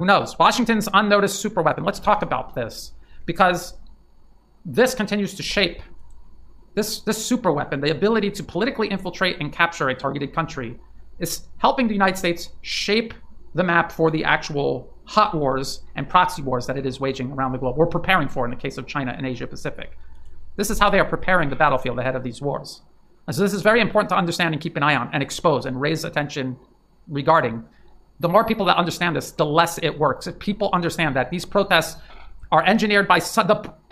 Who knows? Washington's unnoticed superweapon. Let's talk about this, because this continues to shape this superweapon, the ability to politically infiltrate and capture a targeted country, is helping the United States shape the map for the actual hot wars and proxy wars that it is waging around the globe. We're preparing for in the case of China and Asia Pacific. This is how they are preparing the battlefield ahead of these wars. And so this is very important to understand and keep an eye on and expose and raise attention regarding. The more people that understand this, the less it works. If people understand that these protests are engineered by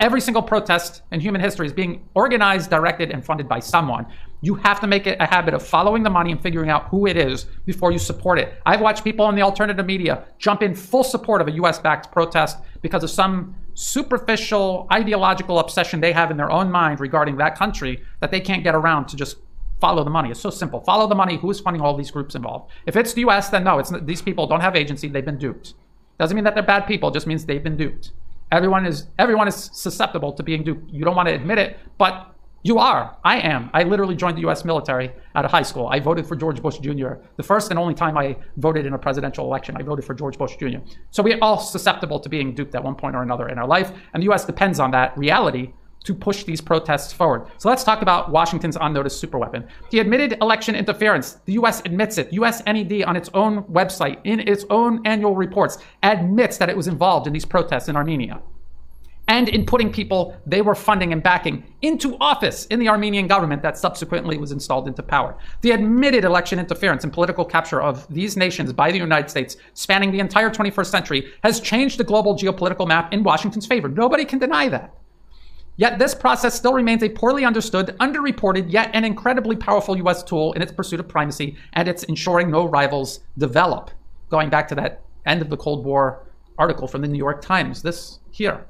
every single protest in human history is being organized, directed, and funded by someone. You have to make it a habit of following the money and figuring out who it is before you support it. I've watched people in the alternative media jump in full support of a US-backed protest because of some superficial ideological obsession they have in their own mind regarding that country that they can't get around to just follow the money. It's so simple. Follow the money. Who is funding all these groups involved? If it's the US, then no, these people don't have agency. They've been duped. Doesn't mean that they're bad people. It just means they've been duped. Everyone is susceptible to being duped. You don't want to admit it, but you are. I am. I literally joined the US military out of high school. I voted for George Bush Jr. The first and only time I voted in a presidential election, I voted for George Bush Jr. So we're all susceptible to being duped at one point or another in our life, and the US depends on that reality to push these protests forward. So let's talk about Washington's unnoticed superweapon. The admitted election interference. The US admits it. US NED on its own website, in its own annual reports, admits that it was involved in these protests in Armenia and in putting people they were funding and backing into office in the Armenian government that subsequently was installed into power. The admitted election interference and political capture of these nations by the United States, spanning the entire 21st century, has changed the global geopolitical map in Washington's favor. Nobody can deny that. Yet this process still remains a poorly understood, underreported, yet an incredibly powerful US tool in its pursuit of primacy and its ensuring no rivals develop. Going back to that end of the Cold War article from the New York Times, this here.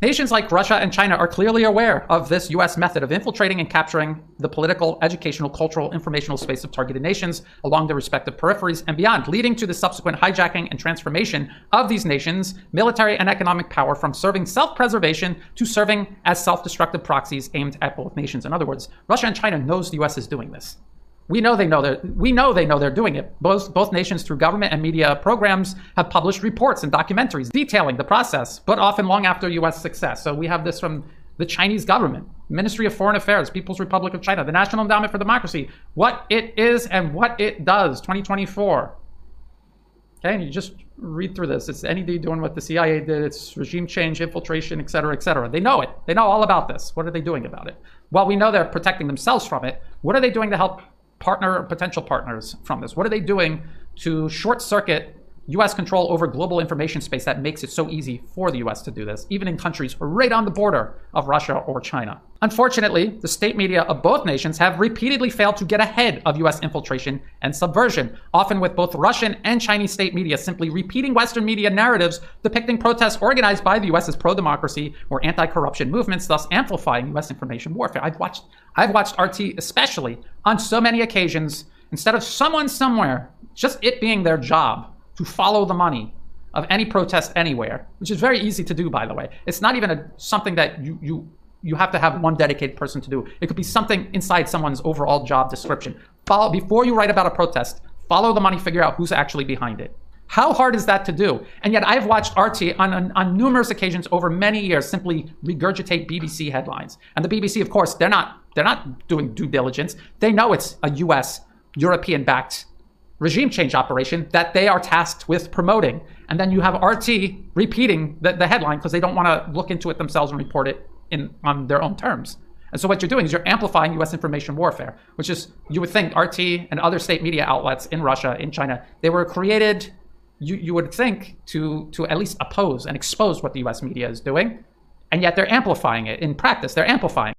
Nations like Russia and China are clearly aware of this US method of infiltrating and capturing the political, educational, cultural, informational space of targeted nations along their respective peripheries and beyond, leading to the subsequent hijacking and transformation of these nations' military and economic power from serving self-preservation to serving as self-destructive proxies aimed at both nations. In other words, Russia and China knows the US is doing this. We know they know they're doing it. Both nations, through government and media programs, have published reports and documentaries detailing the process, but often long after US success. So we have this from the Chinese government, Ministry of Foreign Affairs, People's Republic of China, the National Endowment for Democracy, what it is and what it does, 2024. Okay, and you just read through this. It's NED doing what the CIA did. It's regime change, infiltration, et cetera, et cetera. They know it. They know all about this. What are they doing about it? Well, we know they're protecting themselves from it. What are they doing to help potential partners from this? What are they doing to short circuit US control over global information space that makes it so easy for the US to do this, even in countries right on the border of Russia or China? Unfortunately, the state media of both nations have repeatedly failed to get ahead of US infiltration and subversion, often with both Russian and Chinese state media simply repeating Western media narratives depicting protests organized by the US as pro-democracy or anti-corruption movements, thus amplifying US information warfare. I've watched RT especially on so many occasions, instead of someone somewhere, just it being their job to follow the money of any protest anywhere, which is very easy to do, by the way. It's not even something that you have to have one dedicated person to do. It could be something inside someone's overall job description. Before you write about a protest, follow the money, figure out who's actually behind it. How hard is that to do? And yet I've watched RT on numerous occasions over many years simply regurgitate BBC headlines. And the BBC, of course, they're not doing due diligence. They know it's a US, European-backed regime change operation that they are tasked with promoting. And then you have RT repeating the headline because they don't want to look into it themselves and report it on their own terms. And so what you're doing is you're amplifying US information warfare, which is, you would think RT and other state media outlets in Russia, in China, they were created, you would think, to at least oppose and expose what the US media is doing. And yet they're amplifying it. In practice, they're amplifying.